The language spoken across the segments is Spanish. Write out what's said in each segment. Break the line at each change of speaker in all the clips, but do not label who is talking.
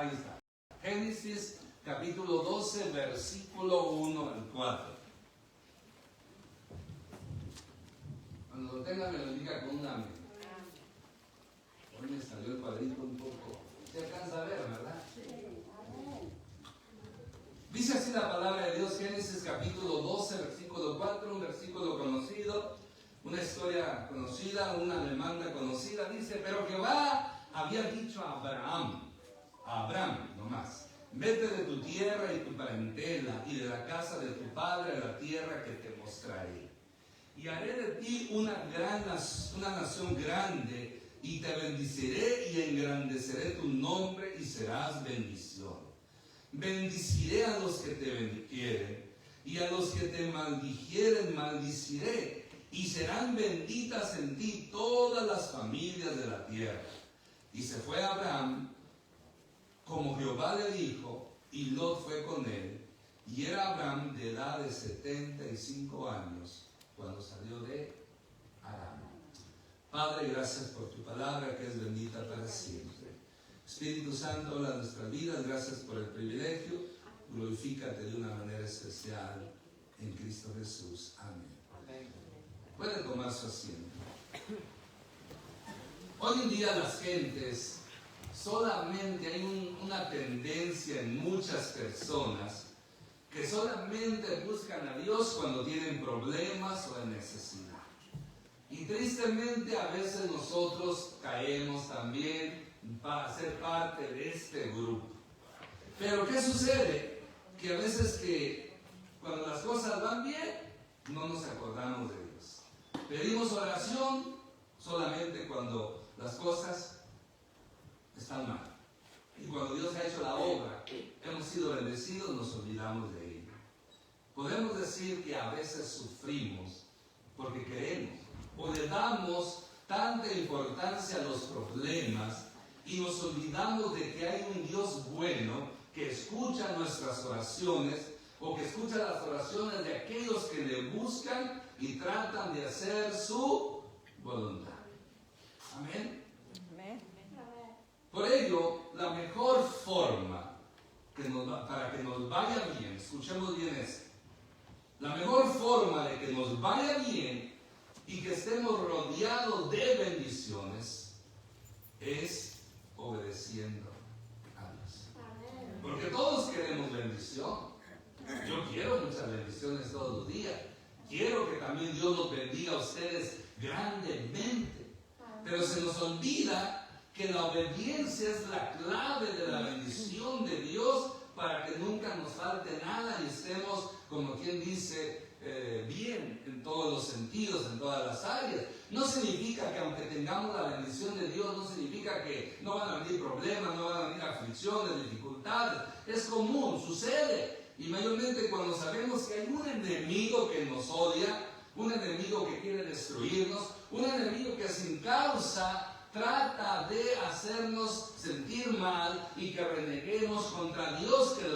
Ahí está. Génesis capítulo 12, versículo 1 al 4. Cuando lo tenga me lo indica con un amén. Hoy me salió el cuadrito un poco. Se alcanza a ver, ¿verdad? Dice así la palabra de Dios, Génesis capítulo 12, versículo 4, un versículo conocido, una historia conocida, una demanda conocida. Dice, pero Jehová había dicho a Abraham nomás, vete de tu tierra y tu parentela y de la casa de tu padre a la tierra que te mostraré. Y haré de ti una nación grande, y te bendeciré y engrandeceré tu nombre y serás bendición. Bendiciré a los que te bendijeren, y a los que te maldijeren maldiciré, y serán benditas en ti todas las familias de la tierra. Y se fue Abraham como Jehová le dijo, y Lot fue con él, y era Abraham de edad de 75 años cuando salió de Aram. Padre, gracias por tu palabra que es bendita para siempre. Espíritu Santo, habla nuestras vidas, gracias por el privilegio, glorifícate de una manera especial en Cristo Jesús. Amén. Puede tomar su asiento. Hoy en día las gentes, solamente hay una tendencia en muchas personas que solamente buscan a Dios cuando tienen problemas o en necesidad. Y tristemente a veces nosotros caemos también para ser parte de este grupo. Pero ¿qué sucede? Que a veces cuando las cosas van bien, no nos acordamos de Dios. Pedimos oración solamente cuando las cosas están mal. Y cuando Dios ha hecho la obra, hemos sido bendecidos, nos olvidamos de ello. Podemos decir que a veces sufrimos porque queremos o le damos tanta importancia a los problemas y nos olvidamos de que hay un Dios bueno que escucha nuestras oraciones o que escucha las oraciones de aquellos que le buscan y tratan de hacer su voluntad. Amén. Por ello, la mejor forma para que nos vaya bien, escuchemos bien esto, la mejor forma de que nos vaya bien y que estemos rodeados de bendiciones es obedeciendo a Dios. Porque todos queremos bendición. Yo quiero muchas bendiciones todos los días. Quiero que también Dios los bendiga a ustedes grandemente. Pero se nos olvida que la obediencia es la clave de la bendición de Dios para que nunca nos falte nada y estemos, como quien dice, bien en todos los sentidos, en todas las áreas. No significa que aunque tengamos la bendición de Dios, no significa que no van a venir problemas, no van a venir aflicciones, dificultades. Es común, sucede. Y mayormente cuando sabemos que hay un enemigo que nos odia, un enemigo que quiere destruirnos, un enemigo que sin causa trata de hacernos sentir mal y que reneguemos contra Dios, que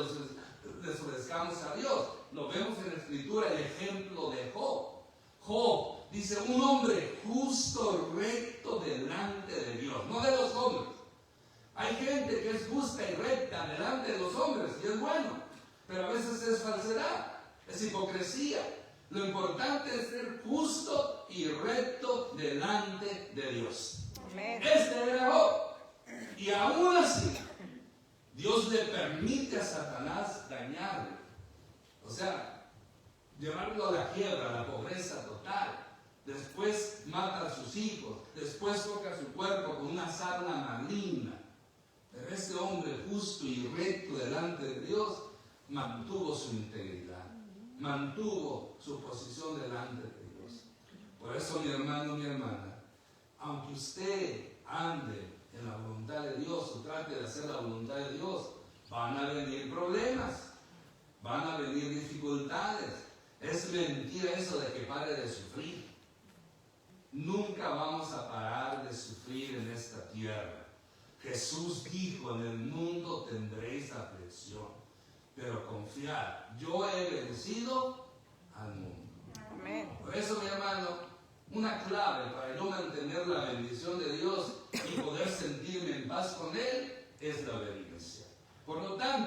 desobedezcamos a Dios. Lo vemos en la Escritura, el ejemplo de Job. Job dice, un hombre justo, recto delante de Dios, no de los hombres. Hay gente que es justa y recta delante de los hombres y es bueno, pero a veces es falsedad, es hipocresía. Lo importante es ser justo y recto delante de Dios. Amén. Este era Job. Y aún así, Dios le permite a Satanás dañarlo. O sea, llevarlo a la quiebra, a la pobreza total. Después mata a sus hijos. Después toca su cuerpo con una sarna maligna. Pero este hombre justo y recto delante de Dios mantuvo su integridad. Mantuvo su posición delante de Dios. Por eso, mi hermano, mi hermana, aunque usted ande en la voluntad de Dios o trate de hacer la voluntad de Dios, van a venir problemas, van a venir dificultades. Es mentira eso de que pare de sufrir. Nunca vamos a parar de sufrir en esta tierra. Jesús dijo, en el mundo tendréis aflicción, pero confiad, yo he vencido al mundo. Amén. Por eso, mi hermano, una clave para yo mantener la bendición de Dios y poder sentirme en paz con Él es la obediencia.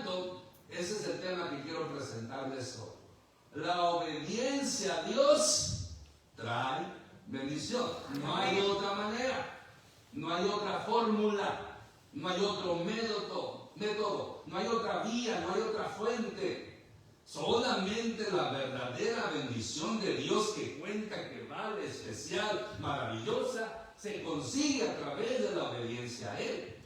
tanto, ese es el tema que quiero presentarles hoy. La obediencia a Dios trae bendición. No hay otra manera, no hay otra fórmula, no hay otro método, no hay otra vía, no hay otra fuente. Solamente la verdadera bendición de Dios, que cuenta, que vale, especial, maravillosa, se consigue a través de la obediencia a Él.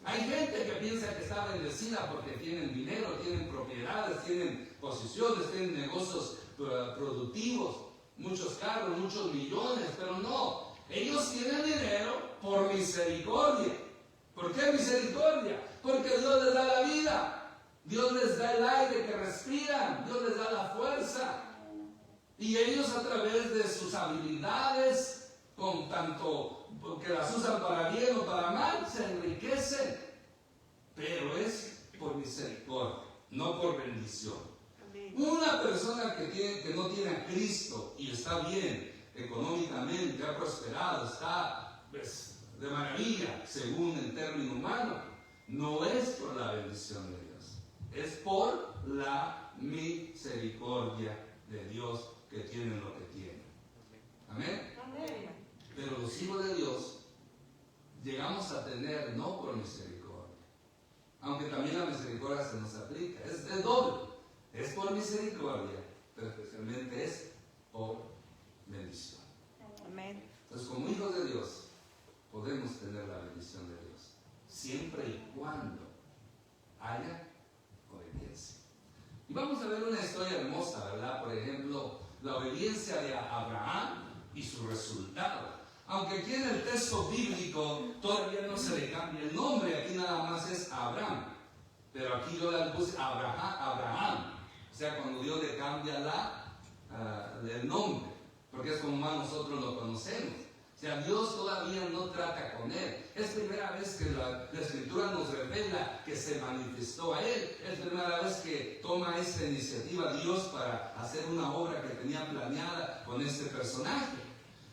Hay gente que piensa que está bendecida porque tienen dinero, tienen propiedades, tienen posiciones, tienen negocios productivos, muchos carros, muchos millones, pero no. Ellos tienen dinero por misericordia. ¿Por qué misericordia? Porque Dios les da la vida. Dios les da el aire que respiran, Dios les da la fuerza. Y ellos, a través de sus habilidades, con tanto que las usan para bien o para mal, se enriquecen. Pero es por misericordia, no por bendición. Una persona que no tiene a Cristo y está bien económicamente, ha prosperado, está pues, de maravilla, según el término humano, no es por la bendición de Dios. Es por la misericordia de Dios que tienen lo que tienen. Amén. Amén. Pero los hijos de Dios llegamos a tener no por misericordia, aunque también la misericordia se nos aplica. Es doble. Es por misericordia, pero especialmente es por bendición. Amén. Entonces, como hijos de Dios, podemos tener la bendición de Dios, siempre y cuando haya obediencia. Y vamos a ver una historia hermosa, ¿verdad? Por ejemplo, la obediencia de Abraham y su resultado. Aunque aquí en el texto bíblico todavía no se le cambia el nombre, aquí nada más es Abraham. Pero aquí yo le puse Abraham. O sea, cuando Dios le cambia el nombre, porque es como más nosotros lo conocemos. O sea, Dios todavía no trata con él. Es primera vez que la Escritura nos revela que se manifestó a él. Es primera vez que toma esta iniciativa Dios para hacer una obra que tenía planeada con este personaje.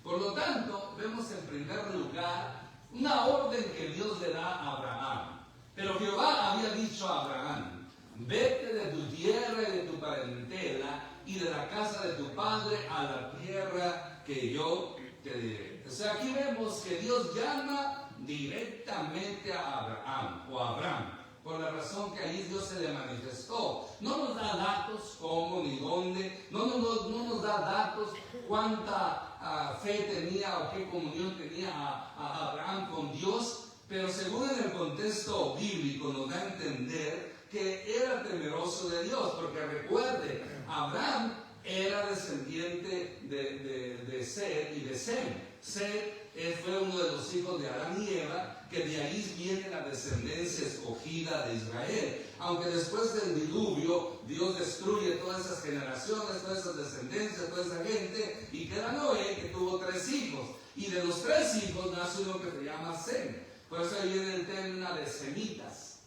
Por lo tanto, vemos en primer lugar una orden que Dios le da a Abraham. Pero Jehová había dicho a Abraham: vete de tu tierra y de tu parentela y de la casa de tu padre a la tierra que yo te diré. O sea, aquí vemos que Dios llama directamente a Abraham o a Abraham, por la razón que ahí Dios se le manifestó. No nos da datos cómo ni dónde, no nos da datos cuánta fe tenía o qué comunión tenía a Abraham con Dios, pero según en el contexto bíblico nos da a entender que era temeroso de Dios, porque recuerde, Abraham era descendiente de Seth y de Sem. Seth fue uno de los hijos de Adán y Eva, que de ahí viene la descendencia escogida de Israel. Aunque después del diluvio Dios destruye todas esas generaciones, todas esas descendencias, toda esa gente, y queda Noé, que tuvo 3 hijos. Y de los 3 hijos nace uno que se llama Sem. Por eso ahí viene el término de semitas.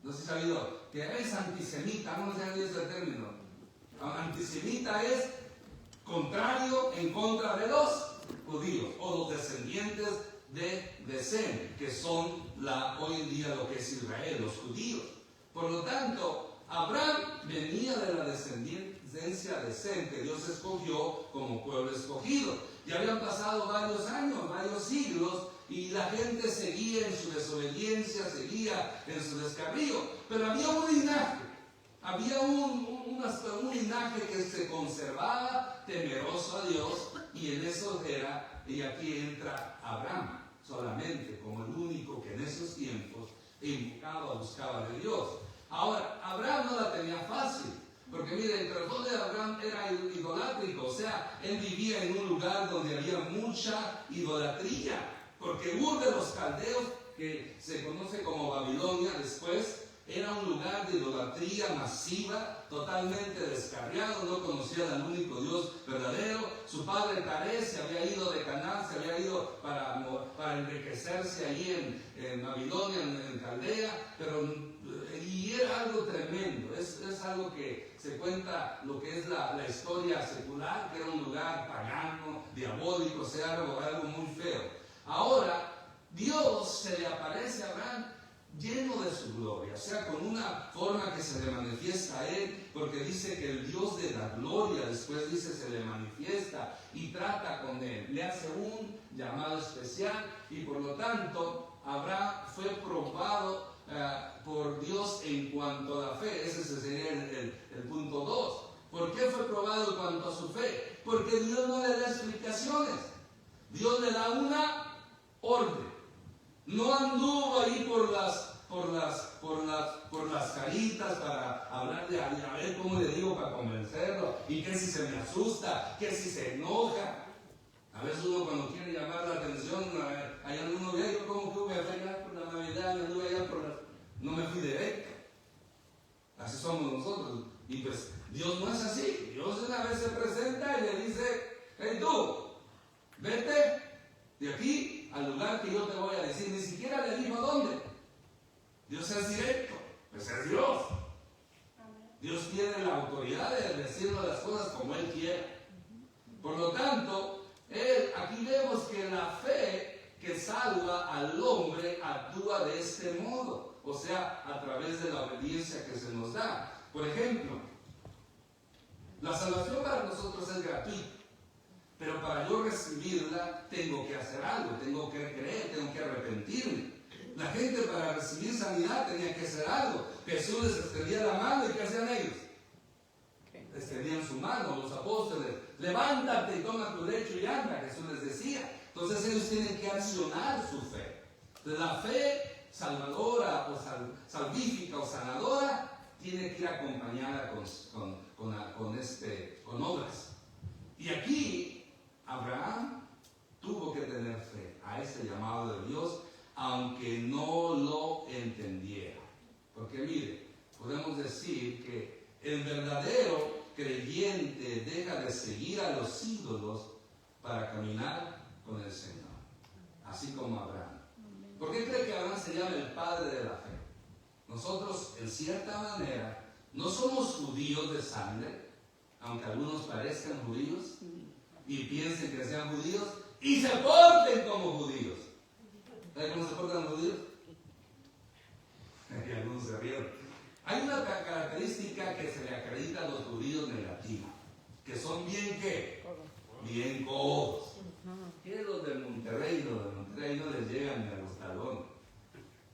No sé si ha sabido que es antisemita, no sé si es el término. Antisemita es contrario, en contra de los judíos o los descendientes de Sem, que son hoy en día lo que es Israel, los judíos. Por lo tanto, Abraham venía de la descendencia de Sem, que Dios escogió como pueblo escogido. Ya habían pasado varios años, varios siglos, y la gente seguía en su desobediencia, seguía en su descarrío. Pero había un linaje, había un linaje que se conservaba temeroso a Dios, y en eso y aquí entra Abraham, solamente como el único que en esos tiempos invocaba, buscaba de Dios. Ahora, Abraham no la tenía fácil, porque mire, el corazón de Abraham era idolátrico, o sea, él vivía en un lugar donde había mucha idolatría, porque Ur de los Caldeos, que se conoce como Babilonia después, era un lugar de idolatría masiva, totalmente descarriado, no conocían al único Dios verdadero. Su padre Taré se había ido de Canaán, se había ido para enriquecerse ahí en Babilonia, en Caldea, y era algo tremendo. Es algo que se cuenta lo que es la historia secular, que era un lugar pagano, diabólico, o sea, algo muy feo. Ahora, Dios se le aparece a Abraham lleno de su gloria, o sea, con una forma que se le manifiesta a él, porque dice que el Dios de la gloria, después dice, se le manifiesta y trata con él, le hace un llamado especial, y por lo tanto Abraham fue probado por Dios en cuanto a la fe. Ese sería el punto 2. ¿Por qué fue probado en cuanto a su fe? Porque Dios no le da explicaciones, Dios le da una orden. No anduvo ahí por las caritas para hablar de a ver cómo le digo para convencerlo, y que si se me asusta, que si se enoja. A veces uno cuando quiere llamar la atención, hay algunos días, yo como que me fui allá por la Navidad, me anduve allá no me fui directo. Así somos nosotros. Y pues Dios no es así. Dios una vez se presenta y le dice, hey tú, vete de aquí al lugar que yo te voy a decir. Ni siquiera le dijo dónde. Dios es directo, pues es Dios. Dios tiene la autoridad de decirle las cosas como Él quiera. Por lo tanto, aquí vemos que la fe que salva al hombre actúa de este modo, o sea, a través de la obediencia que se nos da. Por ejemplo, la salvación para nosotros es gratuita, pero para yo recibirla tengo que hacer algo, tengo que creer, tengo que arrepentirme. La gente para recibir sanidad tenía que hacer algo. Jesús les extendía la mano, y ¿qué hacían ellos? Extendían su mano, los apóstoles. Levántate y toma tu lecho y anda, Jesús les decía. Entonces ellos tienen que accionar su fe. Entonces la fe salvadora o salvífica o sanadora tiene que ir acompañada con obras. Y aquí Abraham tuvo que tener fe a ese llamado de Dios, aunque no lo entendiera. Porque mire, podemos decir que el verdadero creyente deja de seguir a los ídolos para caminar con el Señor, así como Abraham. ¿Por qué cree que Abraham se llama el padre de la fe? Nosotros, en cierta manera, no somos judíos de sangre, aunque algunos parezcan judíos y piensen que sean judíos y se porten como judíos. ¿Saben cómo se portan los judíos? Y algunos se rieron. Hay una característica que se le acredita a los judíos negativa, que son bien ¿qué? Bien codos. ¿Qué es los de Monterrey? Los de Monterrey no les llegan ni a los talones.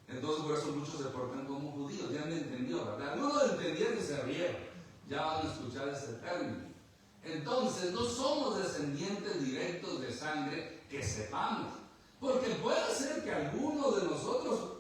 Entonces por eso muchos se portan como judíos. Ya me entendió, ¿verdad? No lo entendieron y se rieron. Ya van a escuchar ese término. Entonces no somos descendientes directos de sangre que sepamos. Porque puede ser que algunos de nosotros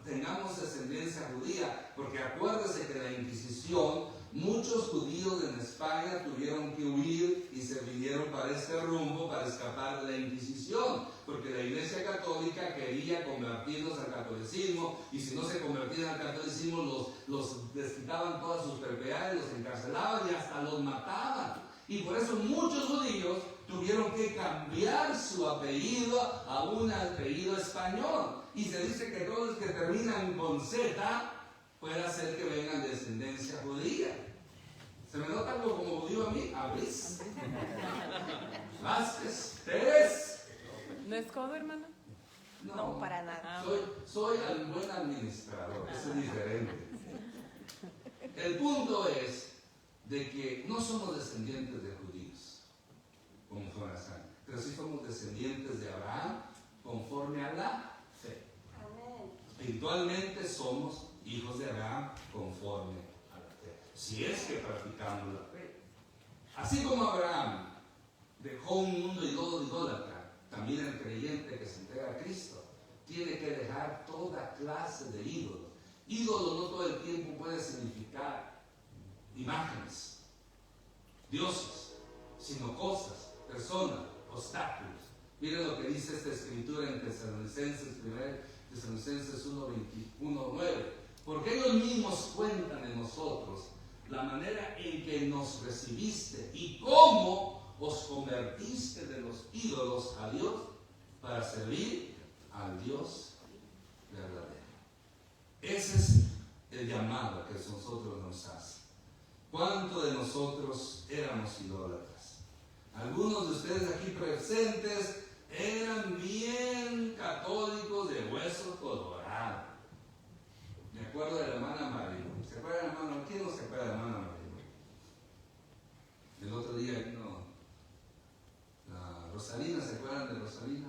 tengamos descendencia judía, porque acuérdese que la Inquisición, muchos judíos en España tuvieron que huir y se vinieron para este rumbo para escapar de la Inquisición, porque la Iglesia Católica quería convertirlos al catolicismo, y si no se convertían al catolicismo los les quitaban todas sus propiedades, los encarcelaban y hasta los mataban. Y por eso muchos judíos tuvieron que cambiar su apellido a un apellido español. Y se dice que todos los que terminan con Z puede ser que vengan de descendencia judía. ¿Se me nota algo como judío a mí? Abrís, Vázquez, Pérez.
¿No es codo, hermano?
No, para nada.
Soy el buen administrador, eso es diferente. El punto es de que no somos descendientes de judíos, como fue la sangre, pero sí somos descendientes de Abraham conforme a la fe.
Amén.
Espiritualmente somos hijos de Abraham conforme a la fe, si es que practicamos la fe. Así como Abraham dejó un mundo idólatra, también el creyente que se entrega a Cristo tiene que dejar toda clase de ídolos. Ídolo no todo el tiempo puede significar imágenes, dioses, sino cosas, personas, obstáculos. Miren lo que dice esta escritura en Tesalonicenses 1:9. Porque ellos mismos cuentan en nosotros la manera en que nos recibiste y cómo os convertiste de los ídolos a Dios para servir al Dios verdadero. Ese es el llamado que nosotros nos hace. ¿Cuántos de nosotros éramos idólatras? Algunos de ustedes aquí presentes eran bien católicos de hueso colorado. acuerdo de la hermana María. ¿Se acuerda de la hermana? ¿Quién no se acuerda de la hermana María? El otro día vino la Rosalina, ¿se acuerdan de Rosalina?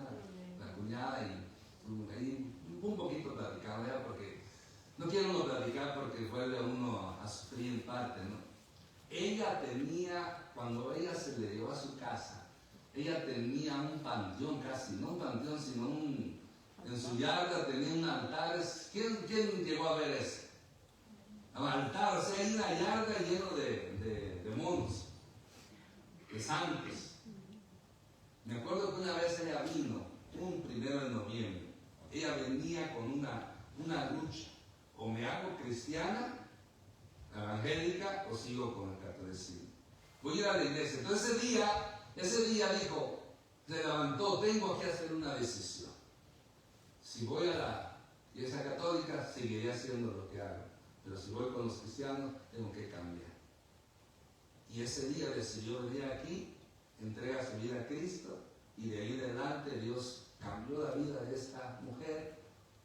La cuñada, y ahí un poquito platicaba, ¿verdad? Porque no quiero uno platicar porque vuelve uno a sufrir en parte, ¿no? Ella tenía, cuando ella se le llevó a su casa, ella tenía un panteón casi, no un panteón, sino en su yarda tenía un altar. ¿Quién llegó a ver eso? Un altar, o sea, hay una yarda lleno de monos, de santos. Me acuerdo que una vez ella vino, un 1 de noviembre, ella venía con una lucha: o me hago cristiana, evangélica, o sigo con el catolicismo. Voy a ir a la iglesia. Entonces ese día dijo, se levantó: tengo que hacer una decisión. Si voy a la iglesia católica, seguiré haciendo lo que hago, pero si voy con los cristianos, tengo que cambiar. Y ese día decidió venir aquí, entrega su vida a Cristo, y de ahí en adelante Dios cambió la vida de esta mujer,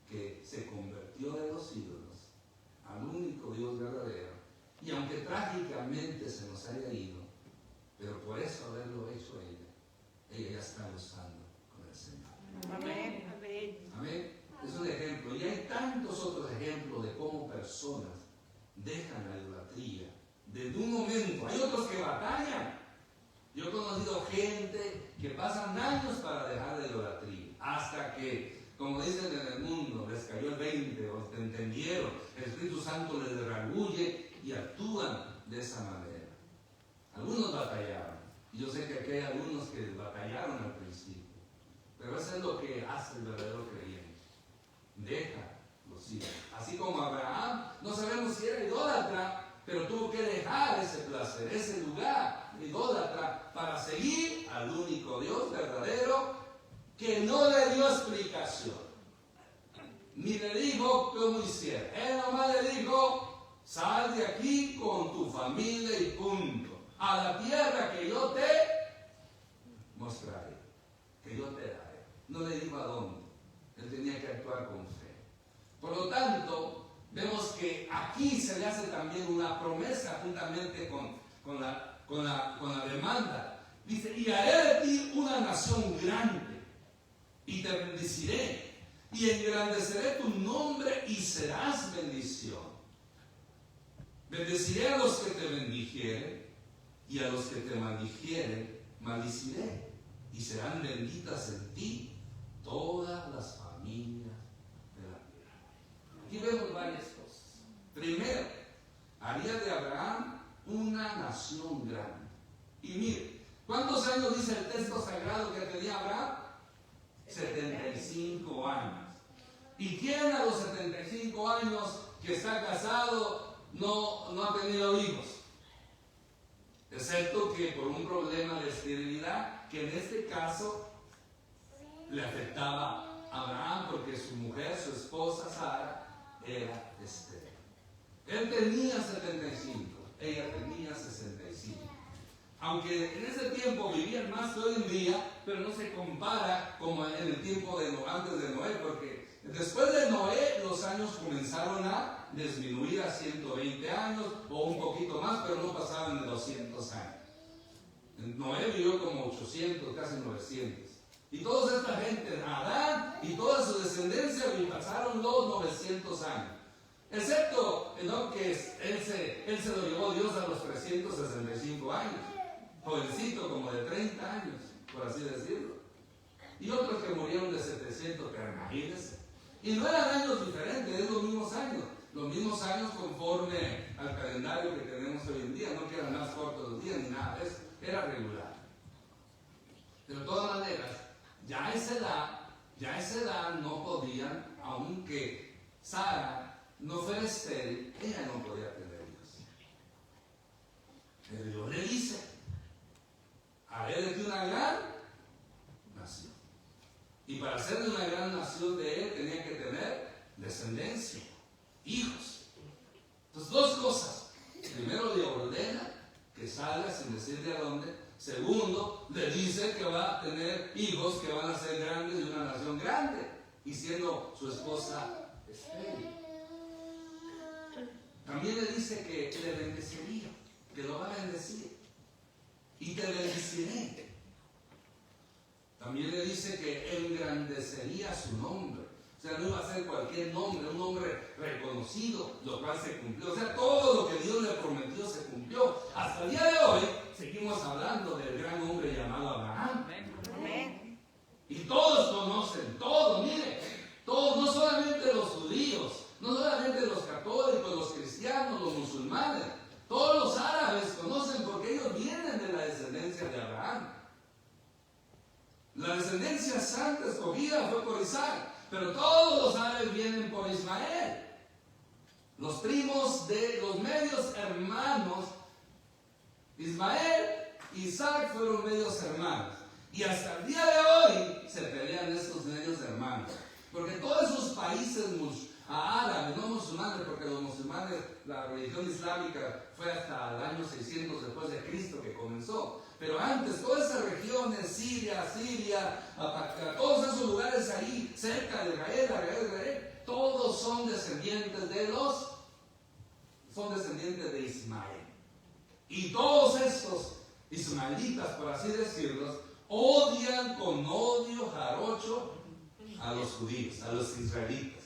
que se convirtió de los ídolos al único Dios verdadero. Y aunque trágicamente se nos haya ido, pero por eso haberlo hecho ella ya está gozando con el Señor.
Amén. Amén.
Amén. Es un ejemplo. Y hay tantos otros ejemplos de cómo personas dejan la idolatría desde un momento. Hay otros que batallan. Yo he conocido gente que pasan años para dejar la idolatría, hasta que, como dicen en el mundo, les cayó el 20 o te entendieron, el Espíritu Santo les redarguye y actúan de esa manera. Algunos batallaron, y yo sé que aquí hay algunos que batallaron al principio, pero eso es lo que hace el verdadero creyente: deja los ídolos. Así como Abraham, no sabemos si era idólatra, pero tuvo que dejar ese placer, ese lugar idólatra, para seguir al único Dios verdadero, que no le dio explicación, ni le dijo cómo hiciera. Él nomás le dijo: sal de aquí con tu familia y punto, a la tierra que yo te mostraré, que yo te daré. No le dijo a dónde. Él tenía que actuar con fe. Por lo tanto, vemos que aquí se le hace también una promesa juntamente con la demanda. Dice: y haré de ti una nación grande, y te bendeciré, y engrandeceré tu nombre, y serás bendición. Bendeciré a los que te bendijeren, y a los que te maldijeren, maldiciré, y serán benditas en ti todas las familias de la tierra. Aquí vemos varias cosas. Primero, haría de Abraham una nación grande. Y mire, ¿cuántos años dice el texto sagrado que tenía Abraham? 75 años. ¿Y quién a los 75 años que está casado no ha tenido hijos? Excepto que por un problema de esterilidad, que en este caso le afectaba a Abraham, porque su mujer, su esposa Sara, era estéril. Él tenía 75, ella tenía 65. Aunque en ese tiempo vivían más que hoy en día, pero no se compara como en el tiempo antes de Noé, porque después de Noé los años comenzaron a disminuir a 120 años o un poquito más, pero no pasaban de 200 años. Noé vivió como 800, casi 900. Y toda esta gente, Adán y toda su descendencia, pasaron los 900 años. Excepto Enoc, que él se lo llevó Dios a los 365 años. Jovencito, como de 30 años, por así decirlo. Y otros que murieron de 700, pero imagínense. Y no eran años diferentes, es los mismos años conforme al calendario que tenemos hoy en día, no que eran más cortos los días ni nada de eso, era regular. Pero de todas maneras, ya a esa edad no podían, aunque Sara no fuera estéril, ella no podía tener hijos. Pero Dios le dice: haré de ti una gran nación. Y para ser de una gran nación de él tenía que tener descendencia, hijos. Entonces, dos cosas. Primero, le ordena que salga sin decirle a dónde. Segundo, le dice que va a tener hijos que van a ser grandes de una nación grande, y siendo su esposa estéril. También le dice que le bendeciría, que lo va a bendecir. Y te bendeciré. También le dice que engrandecería su nombre. O sea, no iba a ser cualquier nombre, un nombre reconocido, lo cual se cumplió. O sea, todo lo que Dios le prometió se cumplió. Hasta el día de hoy seguimos hablando del gran hombre llamado Abraham.
Amén.
Y todos conocen, todos, mire, todos, no solamente los judíos, no solamente los católicos, los cristianos, los musulmanes, todos los árabes conocen porque ellos vienen de la descendencia de Abraham. La descendencia santa escogida fue por Isaac, pero todos los árabes vienen por Ismael. Los primos de los medios hermanos, Ismael e Isaac fueron medios hermanos. Y hasta el día de hoy se pelean estos medios hermanos. Porque todos esos países árabes, no musulmanes, porque los musulmanes, la religión islámica fue hasta el año 600 después de Cristo que comenzó. Pero antes, todas esas regiones, Siria, todos esos lugares ahí, cerca de Israel, todos son descendientes de Ismael. Y todos estos ismaelitas, por así decirlos, odian con odio jarocho a los judíos, a los israelitas.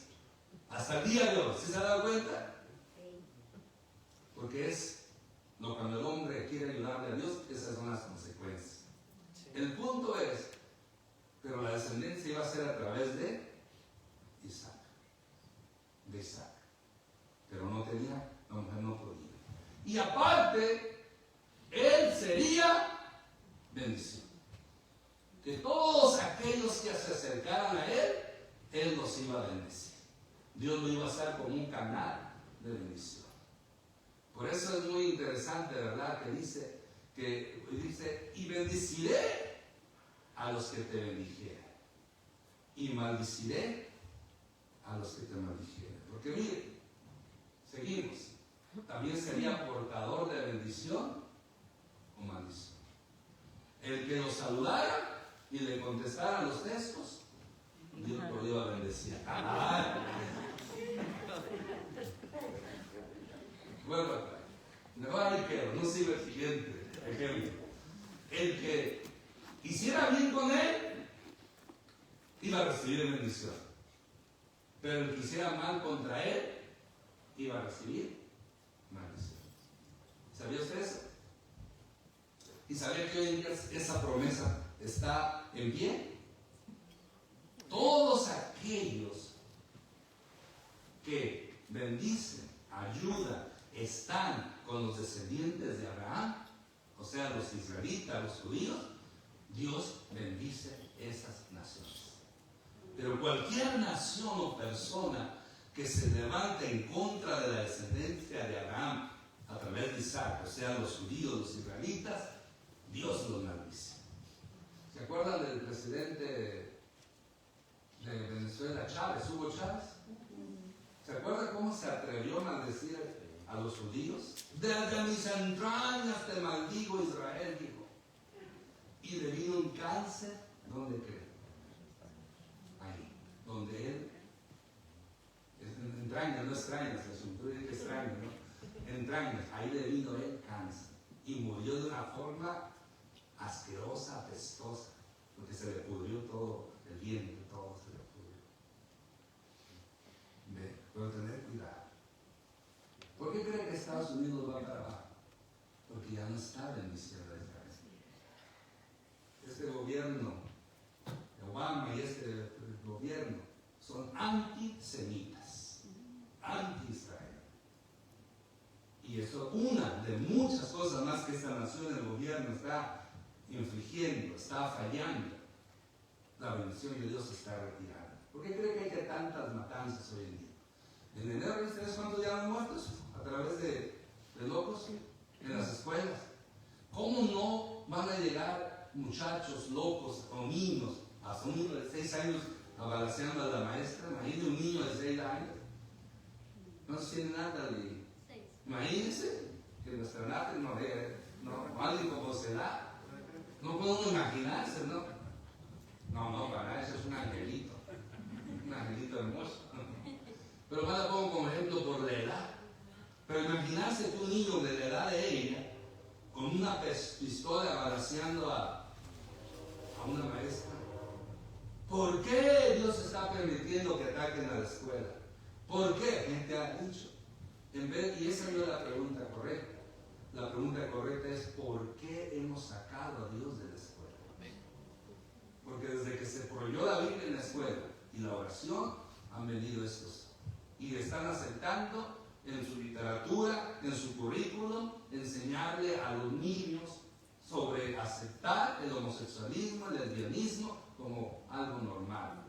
Hasta el día de hoy, ¿sí se ha dado cuenta? Porque cuando el hombre quiere ayudarle a Dios, esas son las consecuencias. El punto es, pero la descendencia iba a ser a través de Isaac. Pero no tenía, la mujer no podía. Y aparte, él sería bendición. Que todos aquellos que se acercaran a él los iba a bendecir. Dios lo iba a hacer como un canal de bendición. Por eso es muy interesante, ¿verdad? Que dice, y bendeciré a los que te bendijeren. Y maldiciré a los que te maldijeren. Porque mire, seguimos. También sería portador de bendición o maldición. El que lo saludara y le contestara los textos, Dios lo iba a bendecir. Bueno, mejor ahí quedo, no sigue el siguiente ejemplo. El que hiciera bien con él, iba a recibir bendición. Pero el que hiciera mal contra él, iba a recibir maldición. ¿Sabía usted eso? ¿Y sabía que hoy en día esa promesa está en pie? Todos aquellos que bendicen, ayudan, están con los descendientes de Abraham, o sea, los israelitas, los judíos, Dios bendice esas naciones. Pero cualquier nación o persona que se levante en contra de la descendencia de Abraham a través de Isaac, o sea, los judíos, los israelitas, Dios los maldice. ¿Se acuerdan del presidente de Venezuela, Chávez, Hugo Chávez? ¿Se acuerdan cómo se atrevió a maldecir a los judíos? Desde mis entrañas te maldigo, Israel, dijo. Y le vino un cáncer, ¿dónde cree? Ahí, donde él, entrañas, no extrañas, tú dices que extrañas, ¿no? Entrañas, ahí le vino el cáncer. Y murió de una forma asquerosa, apestosa, porque se le pudrió todo el vientre, todo se le pudrió. Pero tener cuidado. ¿Por qué cree que Estados Unidos va para abajo? Porque ya no está bendiciendo a Israel. Este gobierno, Obama y este gobierno, son antisemitas, anti-Israel. Y eso es una de muchas cosas más que esta nación, el gobierno está infligiendo, está fallando. La bendición de Dios se está retirando. ¿Por qué cree que hay tantas matanzas hoy en día? En enero, ¿ustedes cuántos ya han muertos? A través de locos en las escuelas. ¿Cómo no van a llegar muchachos locos o niños, hasta un niño de 6 años, abalaceando a la maestra? Imagínate un niño de 6 años. No tiene nada de... Imagínense que nuestra nave no alguien como se da. No puede uno imaginarse, ¿no? No, para eso es un angelito hermoso. Pero más la pongo como ejemplo por la edad. Pero nace un niño de la edad de ella con una pistola balanceando a una maestra? ¿Por qué Dios está permitiendo que ataquen a la escuela? ¿Por qué? Gente ha dicho. Y esa no es la pregunta correcta. La pregunta correcta es ¿por qué hemos sacado a Dios de la escuela? Porque desde que se prohibió la Biblia en la escuela y la oración, han venido estos. Y están aceptando en su literatura, en su currículum, enseñarle a los niños sobre aceptar el homosexualismo, el lesbianismo como algo normal.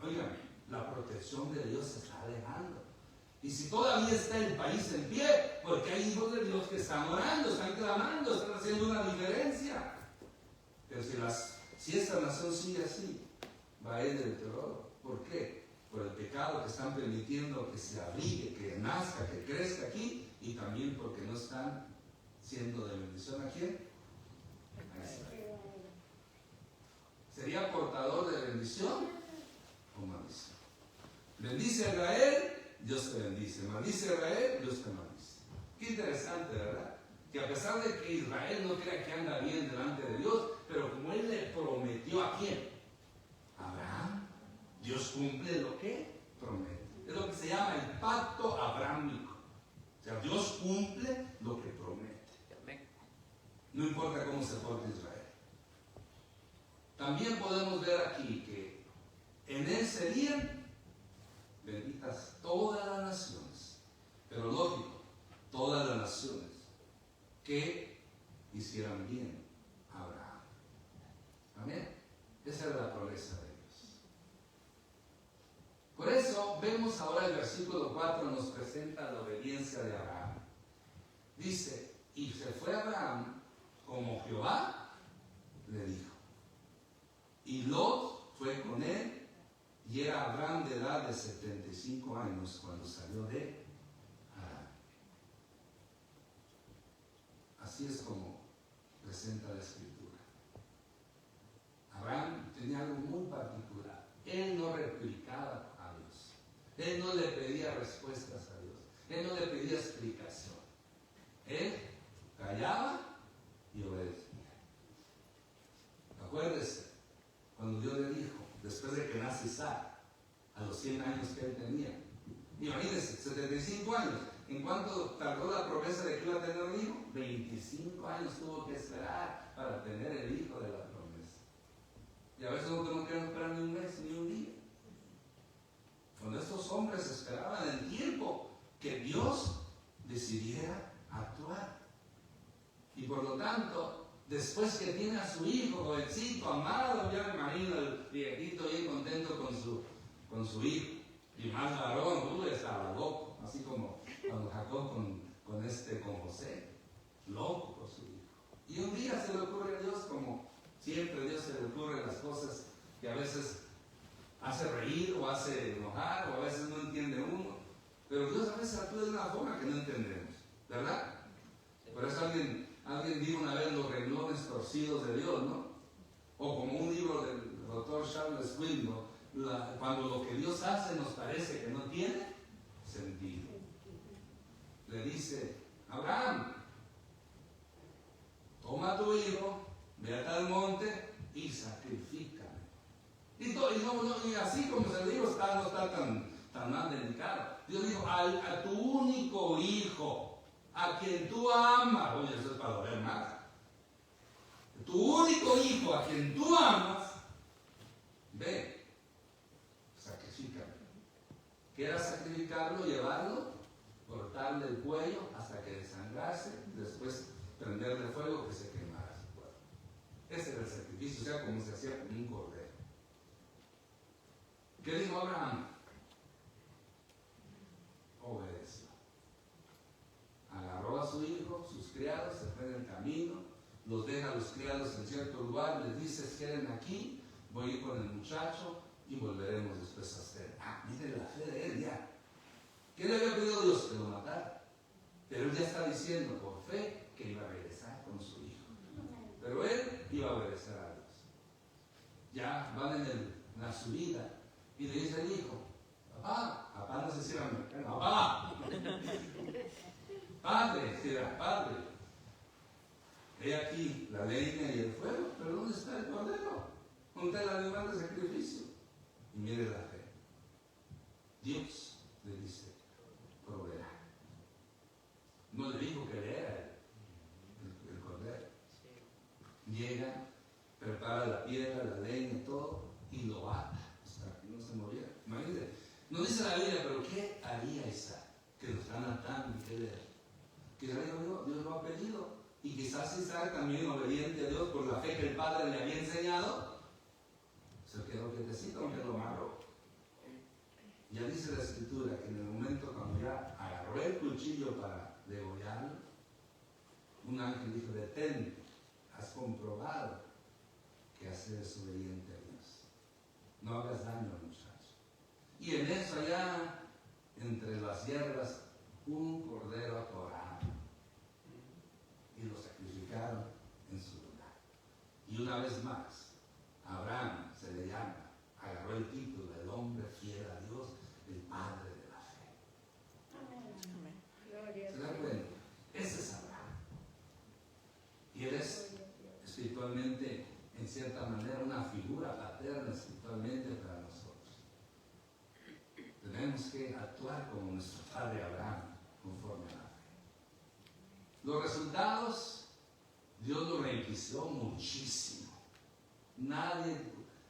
Oigan, la protección de Dios se está alejando. Y si todavía está el país en pie, porque hay hijos de Dios que están orando, están clamando, están haciendo una diferencia. Pero si esta nación sigue así, va a ir del terror. ¿Por qué? Por el pecado que están permitiendo que se abrigue, que nazca, que crezca aquí, y también porque no están siendo de bendición. ¿A quién? A Israel. ¿Sería portador de bendición o maldición? Bendice a Israel, Dios te bendice. Maldice a Israel, Dios te maldice. Qué interesante, ¿verdad? Que a pesar de que Israel no crea que anda bien delante de Dios, pero como Él le prometió ¿a quién? A Abraham. Dios cumple lo que promete. Es lo que se llama el pacto abrámico. O sea, Dios cumple lo que promete. No importa cómo se porte Israel. También podemos ver aquí que en Él serían benditas todas las naciones. Pero lógico, todas las naciones que hicieran bien a Abraham. Amén. Esa era la promesa de Dios. Por eso vemos ahora el versículo 4 nos presenta la obediencia de Abraham. Dice, y se fue Abraham como Jehová le dijo. Y Lot fue con él, y era Abraham de edad de 75 años cuando salió de Harán. Así es como presenta la Escritura. Abraham tenía algo muy particular. Él no replicaba a Dios. Él no le pedía respuestas a Dios. Él no le pedía explicación. Él callaba y obedecía. Acuérdese, cuando Dios le dijo, después de que nace Isaac, a los 100 años que él tenía, imagínense, 75 años, ¿en cuánto tardó la promesa de que iba a tener un hijo? 25 años tuvo que esperar para tener el hijo de la promesa. Y a veces nosotros no queremos esperar ni un mes, ni un día. Cuando estos hombres esperaban el tiempo que Dios decidiera actuar. Y por lo tanto, después que tiene a su hijo, jovencito, amado, ya me imagino el viejito bien contento con su hijo. Y más varón, estaba loco, así como cuando Jacob con José, loco por su hijo. Y un día se le ocurre a Dios, como siempre a Dios se le ocurren las cosas que a veces hace reír o hace enojar o a veces no entiende uno. Pero Dios a veces actúa de una forma que no entendemos, ¿verdad? Por eso alguien dijo una vez los renglones torcidos de Dios, ¿no? O como un libro del doctor Charles Swindoll, cuando lo que Dios hace nos parece que no tiene sentido. Le dice, Abraham, toma a tu hijo, ve a tal monte y sacrifícame. Y así como se le dijo, no está tan mal delicado. Dios dijo, a tu único hijo, a quien tú amas, oye, eso es para doler más. Tu único hijo, a quien tú amas, ve, sacrifícame. ¿Quieras sacrificarlo, llevarlo, cortarle el cuello hasta que desangrase, después prenderle fuego que se quemara su cuerpo? Ese era el sacrificio, o sea, como se hacía con un cordero. ¿Qué dijo Abraham? Obedeció. Agarró a su hijo, sus criados, se fue en el camino, los deja a los criados en cierto lugar, les dice, queden aquí, voy a ir con el muchacho y volveremos después a hacer. Miren la fe de él ya. ¿Qué le había pedido Dios? Que lo matara. Pero él ya está diciendo por fe que iba a regresar con su hijo. Pero él iba a obedecer a Dios. Ya van en la subida y le dice al hijo, papá no se cierra No dice la Biblia, pero ¿qué haría Isaac? Que lo están atando y que leer. Quizás Dios lo ha pedido. Y quizás Isaac, también obediente a Dios por la fe que el padre le había enseñado, se quedó quietecito, aunque lo amarró. Ya dice la Escritura que en el momento cuando ya agarró el cuchillo para degollarlo, un ángel dijo: detente, has comprobado que has sido desobediente a Dios. No hagas daño al muchacho. Y en eso allá, entre las hierbas, un cordero atorado. Y lo sacrificaron en su lugar. Y una vez más, Abraham se le llama, agarró el título del hombre fiel a Dios, el padre de la fe.
Amén.
¿Se dan cuenta? Ese es Abraham. Y él es espiritualmente, en cierta manera, una figura paterna espiritualmente para nosotros. Tenemos que actuar como nuestro padre Abraham, conforme a la fe. Los resultados, Dios lo requirió muchísimo. Nadie,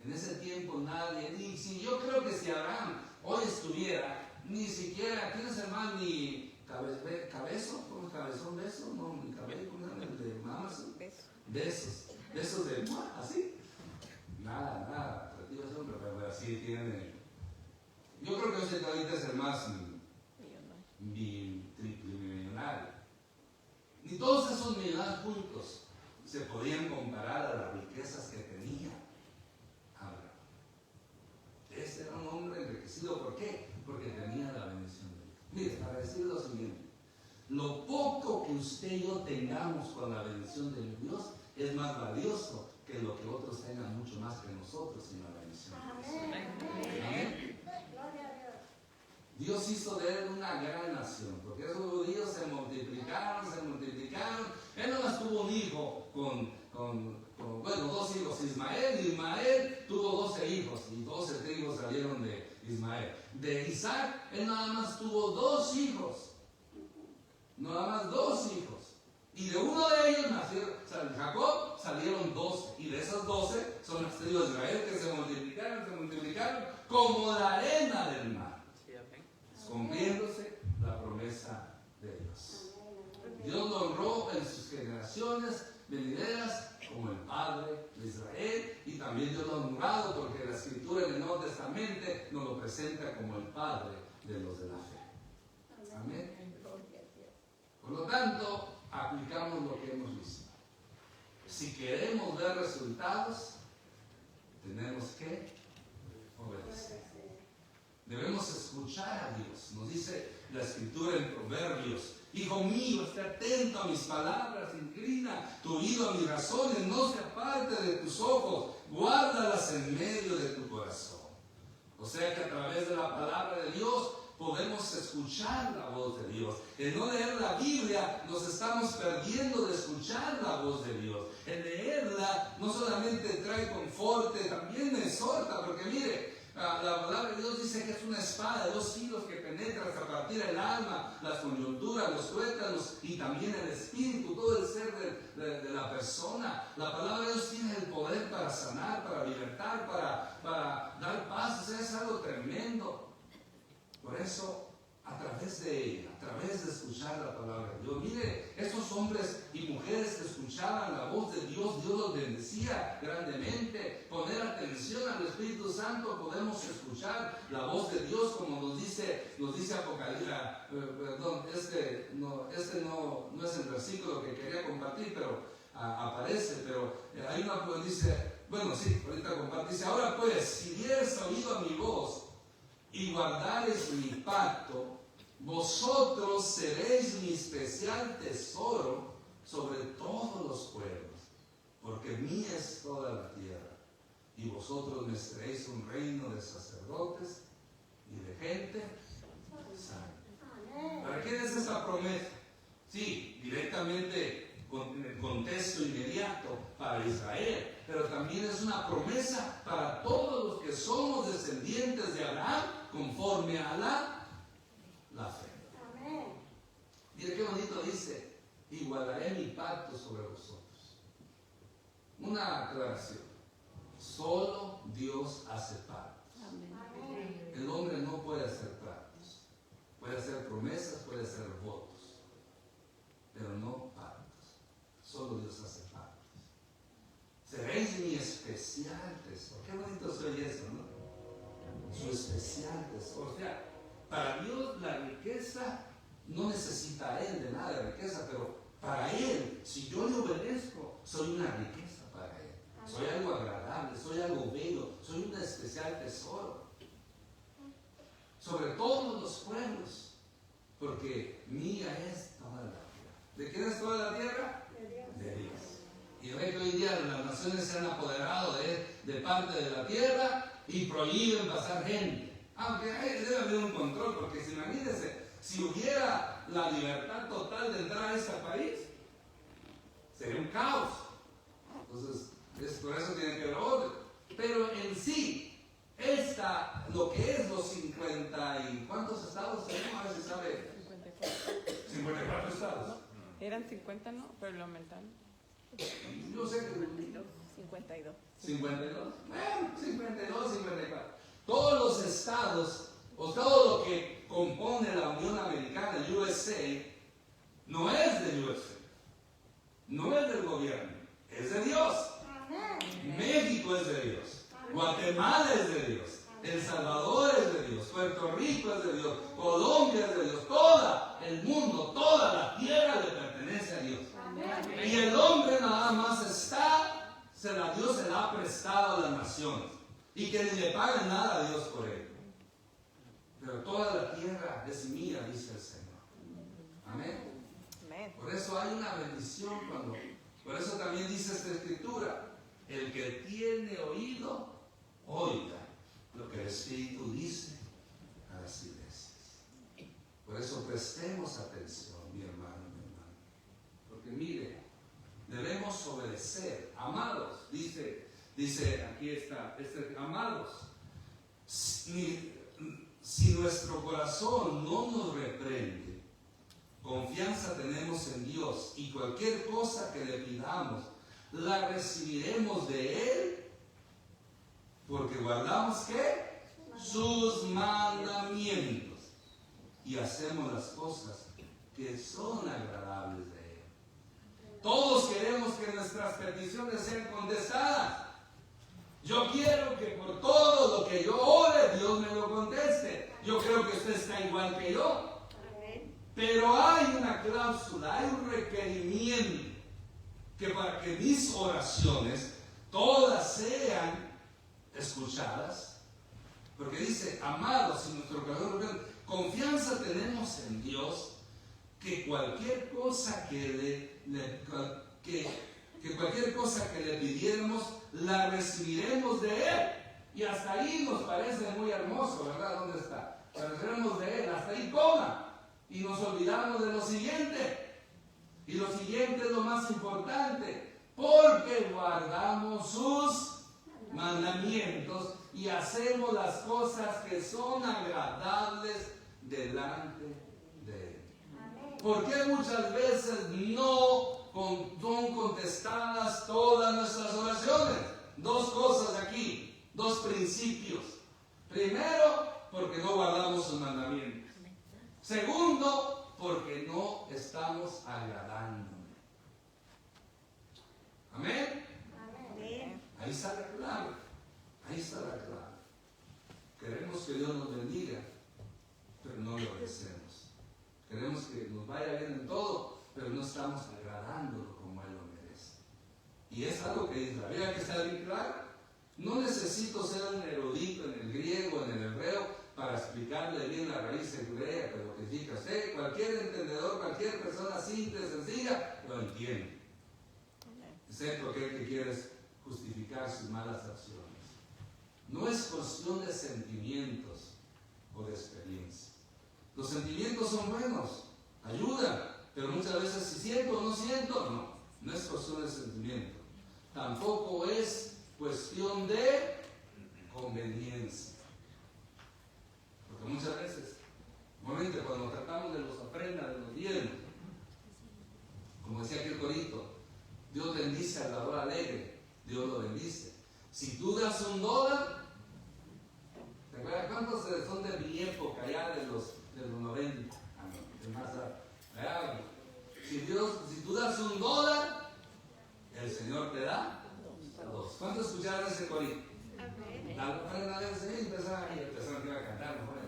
en ese tiempo nadie, ni si yo creo que si Abraham hoy estuviera, ni siquiera, ¿tienes hermano ni cabezo? ¿Cómo cabezón? ¿Beso? No, ni cabello, ¿cómo se llama? ¿El de mamas? Besos de así. Nada, pero así tiene. Yo creo que ese ahorita es el más triple millonario. Ni todos esos millonarios juntos se podían comparar a las riquezas que tenía Abraham. Ese era un hombre enriquecido. ¿Por qué? Porque tenía la bendición de Dios. Mire, para decir lo siguiente: lo poco que usted y yo tengamos con la bendición de Dios es más valioso que lo que otros tengan mucho más que nosotros sin la bendición de Dios. Amén. Dios hizo de él una gran nación, porque esos judíos se multiplicaron. Él no más tuvo un hijo bueno, dos hijos, Ismael, y Ismael tuvo 12 hijos, y 12 tribus salieron de Ismael. De Isaac, él nada más tuvo 2 hijos, nada más 2 hijos, y de uno de ellos nacieron, Jacob, salieron 12, y de esos 12 son las tribus de Israel que se multiplicaron como la arena del mar, cumpliéndose la promesa de Dios. Dios lo honró en sus generaciones venideras como el Padre de Israel, y también Dios lo ha honrado porque la Escritura en el Nuevo Testamento nos lo presenta como el Padre de los de la fe. Amén. Por lo tanto, aplicamos lo que hemos visto. Si queremos ver resultados, tenemos que obedecer. Debemos escuchar a Dios. Nos dice la Escritura en Proverbios: hijo mío, esté atento a mis palabras, inclina tu oído a mis razones, no se aparte de tus ojos, guárdalas en medio de tu corazón. O sea que a través de la palabra de Dios podemos escuchar la voz de Dios. El no leer la Biblia nos estamos perdiendo de escuchar la voz de Dios. El leerla no solamente trae confort, también me exhorta, porque mire, la palabra de Dios dice que es una espada de 2 filos que penetra hasta partir el alma, las coyunturas, los tuétanos y también el espíritu, todo el ser de la persona. La palabra de Dios tiene el poder para sanar, para libertar, para dar paz. O sea, es algo tremendo. Por eso, a través de ella, a través de escuchar la palabra de Dios, mire, esos hombres y mujeres que escuchaban la voz de Dios, Dios los bendecía grandemente. Poner atención al Espíritu Santo, podemos escuchar la voz de Dios, como nos dice Apocalipsis. Perdón, este no es el versículo que quería compartir, pero aparece, pero hay una que dice, bueno, sí, ahorita comparto, dice: ahora pues, si dieres oído a mi voz y guardares mi pacto, vosotros seréis mi especial tesoro sobre todos los pueblos, porque mía es toda la tierra, y vosotros me seréis un reino de sacerdotes y de gente santa. ¿Para quién es esa promesa? Sí, directamente en el contexto inmediato para Israel, pero también es una promesa para todos los que somos descendientes de Abraham conforme a la fe.
Amén.
Mire qué bonito dice: y guardaré mi pacto sobre vosotros. Una aclaración: solo Dios hace pactos.
Amén.
El hombre no puede hacer tesoro. O sea, para Dios la riqueza no necesita a Él de nada de riqueza, pero para Él, si yo le obedezco, soy una riqueza para Él. Soy algo agradable, soy algo bello, soy un especial tesoro. Sobre todos los pueblos, porque mía es toda la tierra. ¿De quién es toda la tierra? De Dios. Y ve que hoy día las naciones se han apoderado de parte de la tierra y prohíben pasar gente. Aunque debe haber un control, porque si imagínense, si hubiera la libertad total de entrar a este país, sería un caos. Entonces, por eso tiene que haber orden. Pero en sí, lo que es los 50 y ¿cuántos estados tenemos? A ver si sabe.
54.
54 estados.
Eran 50, ¿no? Pero lo aumentaron.
Yo sé que
52.
52. Bueno, 52, 54. Todos los estados, o todo lo que compone la Unión Americana, el USA, no es de USA. No es del gobierno. Es de Dios. México es de Dios. Guatemala es de Dios. El Salvador es de Dios. Puerto Rico es de Dios. Colombia es de Dios. Todo el mundo, toda la tierra le pertenece a Dios. Y el hombre nada más Dios se la ha prestado a las naciones. Y que ni le paguen nada a Dios por ello. Pero toda la tierra es mía, dice el Señor. Amén. Por eso hay una bendición por eso también dice esta escritura. El que tiene oído, oiga lo que el Espíritu dice a las iglesias. Por eso prestemos atención, mi hermano, porque mire, debemos obedecer, amados, dice aquí está, amados, si nuestro corazón no nos reprende, confianza tenemos en Dios y cualquier cosa que le pidamos, la recibiremos de Él, porque guardamos ¿qué? Sus mandamientos y hacemos las cosas que son agradables de Él. Todos queremos que nuestras peticiones sean contestadas. Yo quiero que por todo lo que yo ore, Dios me lo conteste. Yo creo que usted está igual que yo. Pero hay una cláusula, hay un requerimiento que para que mis oraciones todas sean escuchadas, porque dice, amados, si nuestro corazón, confianza tenemos en Dios, que cualquier cosa que cualquier cosa que le pidiéramos, la recibiremos de Él. Y hasta ahí nos parece muy hermoso, ¿verdad? ¿Dónde está? La recibiremos de Él, hasta ahí coma. Y nos olvidamos de lo siguiente. Y lo siguiente es lo más importante, porque guardamos sus mandamientos y hacemos las cosas que son agradables delante de Él. ¿Por qué muchas veces no son contestadas todas nuestras oraciones? Dos cosas aquí, dos principios. Primero, porque no guardamos sus mandamientos. Segundo, porque no estamos agradándole. ¿Amén?
Amén.
Ahí está la clave. Ahí está la clave. Queremos que Dios nos bendiga, pero no le obedecemos. Queremos que nos vaya bien en todo, pero no estamos agradándolo como Él lo merece. Y es algo que dice la Biblia, que está bien claro. No necesito ser un erudito en el griego, en el hebreo, para explicarle bien la raíz hebrea, que lo que significa. Cualquier entendedor, cualquier persona simple, sencilla, lo entiende. Excepto aquel que quiere justificar sus malas acciones. No es cuestión de sentimientos o de experiencia. Los sentimientos son buenos, ayudan, pero muchas veces si siento o no siento, no es cuestión de sentimiento. Tampoco es cuestión de conveniencia. Porque muchas veces, normalmente cuando tratamos de los ofrendas, de los diezmos, como decía aquel corito, Dios bendice al dador alegre, Dios lo bendice. Si tú das $1, ¿te acuerdas cuántos son de mi época, ya de los 90? Si tú das $1, el Señor te da 2. ¿Cuántos escucharon ese corito? Da la ofrenda del Señor y empezaron a cantar, ¿no?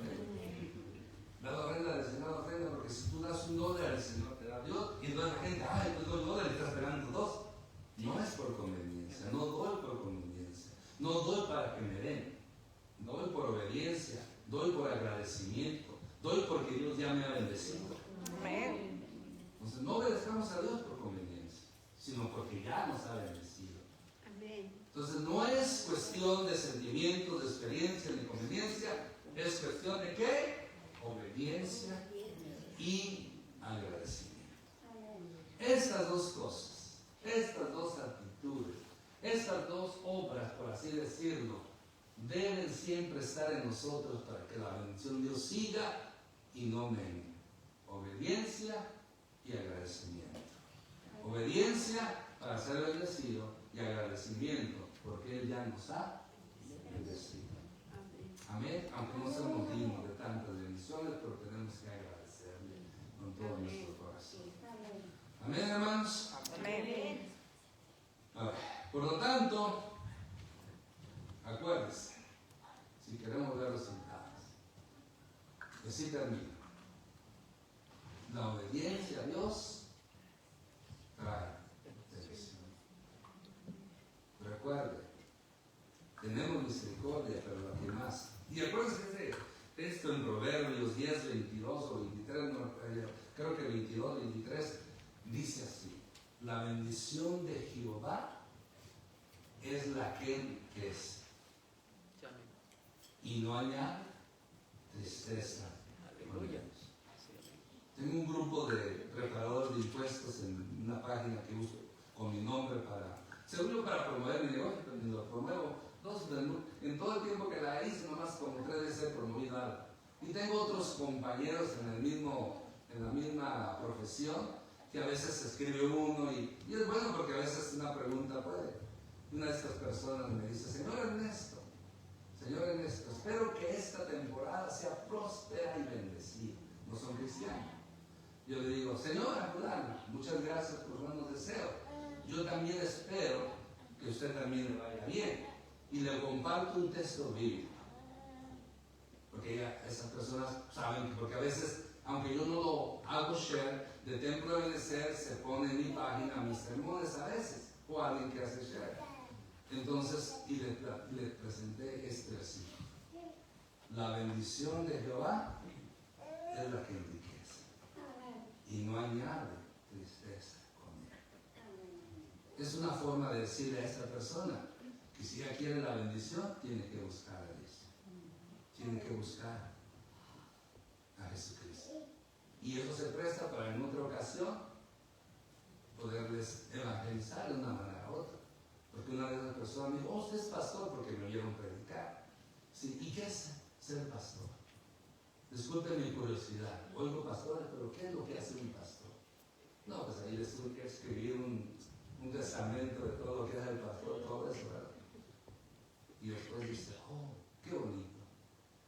Da la ofrenda del Señor, la ofrenda, porque si tú das $1, el Señor te da Dios, y entonces la gente, ay, pues $2, está esperando 2. No es por conveniencia, no doy por conveniencia, no doy para que me den, doy por obediencia, doy por agradecimiento, doy porque Dios ya me ha bendecido.
Amén.
Entonces no obedezcamos a Dios por conveniencia, sino porque ya nos ha bendecido.
Amén.
Entonces no es cuestión de sentimientos, de experiencia, ni conveniencia, es cuestión de ¿qué? Obediencia y agradecimiento. Estas dos cosas, estas dos actitudes, estas dos obras, por así decirlo, deben siempre estar en nosotros para que la bendición de Dios siga y no mengue. Obediencia y agradecimiento. Obediencia para ser bendecido y agradecimiento porque Él ya nos ha bendecido. Amén. Aunque no seamos dignos de tantas bendiciones, pero tenemos que agradecerle con todo nuestro corazón. Amén, hermanos.
Amén.
Por lo tanto, acuérdense, si queremos ver resultados, y así termino. La obediencia a Dios trae bendición. Recuerde, tenemos misericordia, pero la que más. Y acuérdense que este texto en Proverbios 10, 22 o 23, no, creo que 22, 23, dice así: la bendición de Jehová es la que enriquece y no añade tristeza.
Aleluya.
Tengo un grupo de preparadores de impuestos en una página que uso con mi nombre seguro para promover mi negocio, pero ni lo promuevo. En todo el tiempo que la hice, nomás como 3 veces he promovido algo. Y tengo otros compañeros en la misma profesión que a veces escribe uno y es bueno porque a veces una pregunta puede. Una de estas personas me dice: Señor Ernesto, espero que esta temporada sea próspera y bendecida. No son cristianos. Yo le digo: Señora fulana, muchas gracias por los buenos deseos. Yo también espero que usted también le vaya bien. Y le comparto un texto bíblico. Porque esas personas saben, porque a veces, aunque yo no lo hago share, de Templo de Benecer se pone en mi página mis sermones a veces, o alguien que hace share. Entonces, y le presenté este versículo: la bendición de Jehová es la que enriquece y no añade tristeza con él. Es una forma de decirle a esta persona que si ella quiere la bendición, tiene que buscar a Dios, tiene que buscar a Jesucristo. Y eso se presta para en otra ocasión poderles evangelizar de una manera u otra. Porque una de esas personas me dijo: usted es pastor, porque me oyeron predicar. Sí, ¿y qué es ser pastor? Disculpe mi curiosidad. Oigo pastores, pero ¿qué es lo que hace un pastor? No, pues ahí les tuve que escribir un testamento de todo lo que es el pastor, todo eso, ¿verdad? Y después dice: oh, qué bonito.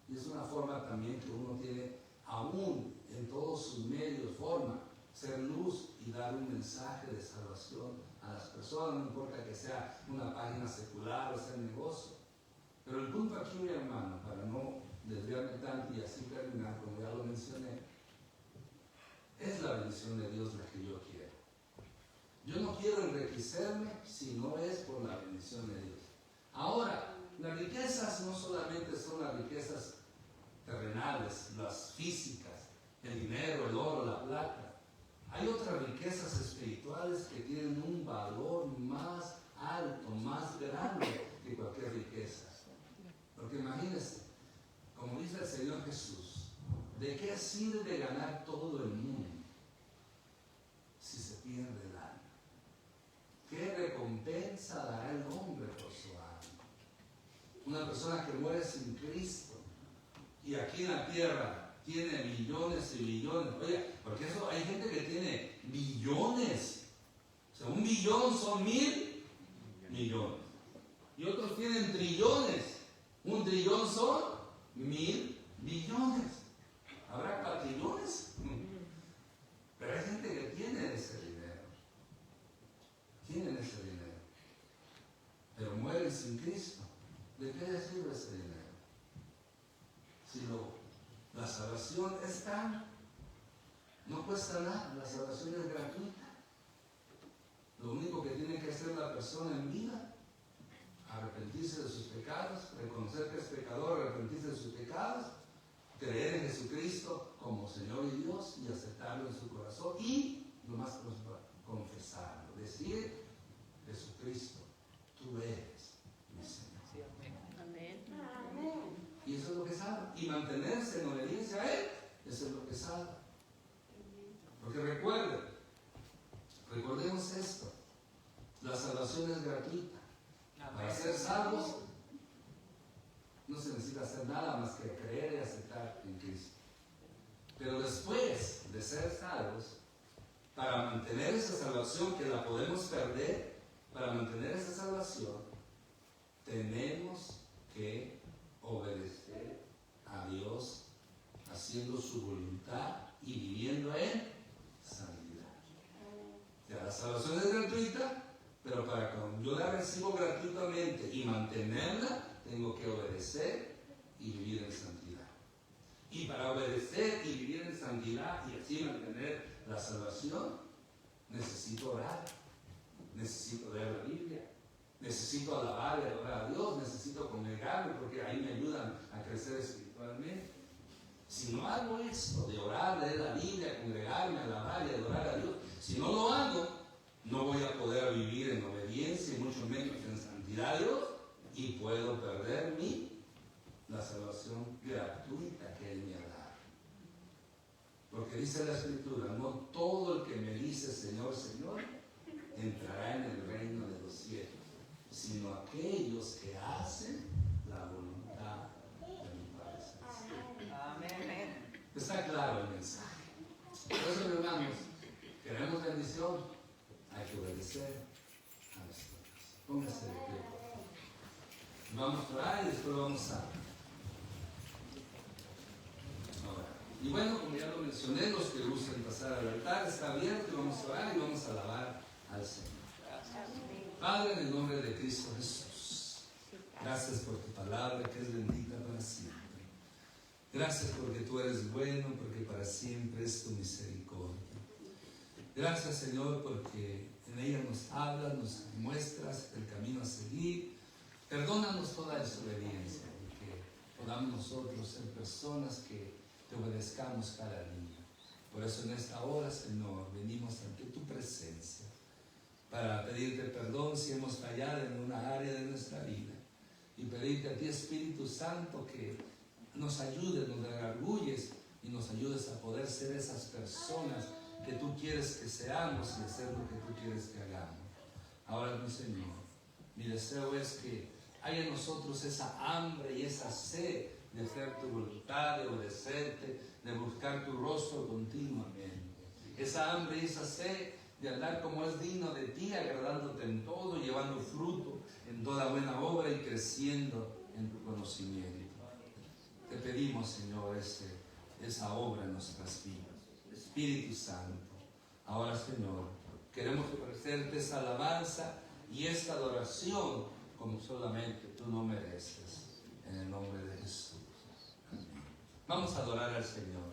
Y es una forma también que uno tiene, aún en todos sus medios, forma, ser luz y dar un mensaje de salvación a las personas, no importa que sea una página secular o sea negocio. Pero el punto aquí, mi hermano, para no desviarme tanto y así terminar, como ya lo mencioné, es la bendición de Dios la que yo quiero. Yo no quiero enriquecerme si no es por la bendición de Dios. Ahora, las riquezas no solamente son las riquezas terrenales, las físicas, el dinero, el oro, la plata. Hay otras riquezas espirituales que tienen un valor más alto, más grande que cualquier riqueza. Porque imagínense, como dice el Señor Jesús, ¿de qué sirve ganar todo el mundo si se pierde el alma? ¿Qué recompensa dará el hombre por su alma? Una persona que muere sin Cristo y aquí en la tierra tiene millones y millones. Oye, porque eso hay gente que tiene billones. O sea, 1 billón son 1000 millones. Y otros tienen trillones. 1 trillón son 1000 billones. ¿Habrá patrillones? Pero hay gente que tiene ese dinero. Tienen ese dinero. Pero mueren sin Cristo. ¿De qué les sirve salvación es tan, no cuesta nada, la salvación es gratuita. Lo único que tiene que hacer la persona en vida, arrepentirse de sus pecados, reconocer que es pecador, arrepentirse de sus pecados, creer en Jesucristo como Señor y Dios y aceptarlo en su corazón y lo más confesarlo, decir: Jesucristo, tú eres mi Señor.
Amén.
Y eso es lo que salva. Y mantenerse en obediencia a Él, eso es lo que salva. Porque recordemos esto: la salvación es gratuita. Para ser salvos no se necesita hacer nada más que creer y aceptar en Cristo. Pero después de ser salvos, para mantener esa salvación, que la podemos perder, para mantener esa salvación, tenemos que obedecer a Dios, haciendo su voluntad y viviendo en santidad. O sea, la salvación es gratuita, pero para cuando yo la recibo gratuitamente y mantenerla, tengo que obedecer y vivir en santidad. Y para obedecer y vivir en santidad y así mantener la salvación, necesito orar, necesito leer la Biblia, necesito alabar y adorar a Dios, necesito congregarme porque ahí me ayudan a crecer espiritualmente. Si no hago esto de orar, leer la Biblia, congregarme, alabar y adorar a Dios, si no lo hago, no voy a poder vivir en obediencia y mucho menos en santidad a Dios, y puedo perder la salvación gratuita que Él me ha dado. Porque dice la Escritura: no todo el que me dice Señor, Señor, entrará en el reino de los cielos, sino aquellos que hacen la voluntad de mi Padre Celestial.
Amén.
Está claro el mensaje. Por eso, hermanos, queremos bendición, hay que obedecer a nuestro Dios. Póngase de pie, por favor. Vamos a orar y después vamos a orar. Y bueno, como ya lo mencioné, los que gusten pasar al altar está abierto y vamos a orar y vamos a alabar al Señor. Padre, en el nombre de Cristo Jesús, gracias por tu palabra que es bendita para siempre. Gracias porque tú eres bueno, porque para siempre es tu misericordia. Gracias, Señor, porque en ella nos hablas, nos muestras el camino a seguir. Perdónanos toda desobediencia y que podamos nosotros ser personas que te obedezcamos cada día. Por eso en esta hora, Señor, venimos ante tu presencia para pedirte perdón si hemos fallado en una área de nuestra vida y pedirte a ti, Espíritu Santo, que nos ayudes, nos redargulles y nos ayudes a poder ser esas personas que tú quieres que seamos y hacer lo que tú quieres que hagamos. Ahora, mi Señor, mi deseo es que haya en nosotros esa hambre y esa sed de hacer tu voluntad, de obedecerte, de buscar tu rostro continuamente. Esa hambre y esa sed de andar como es digno de ti, agradándote en todo, llevando fruto en toda buena obra y creciendo en tu conocimiento. Te pedimos, Señor, esa obra en nuestras vidas. Espíritu Santo, ahora, Señor, queremos ofrecerte esa alabanza y esta adoración como solamente tú no mereces, en el nombre de Jesús. Amén. Vamos a adorar al Señor.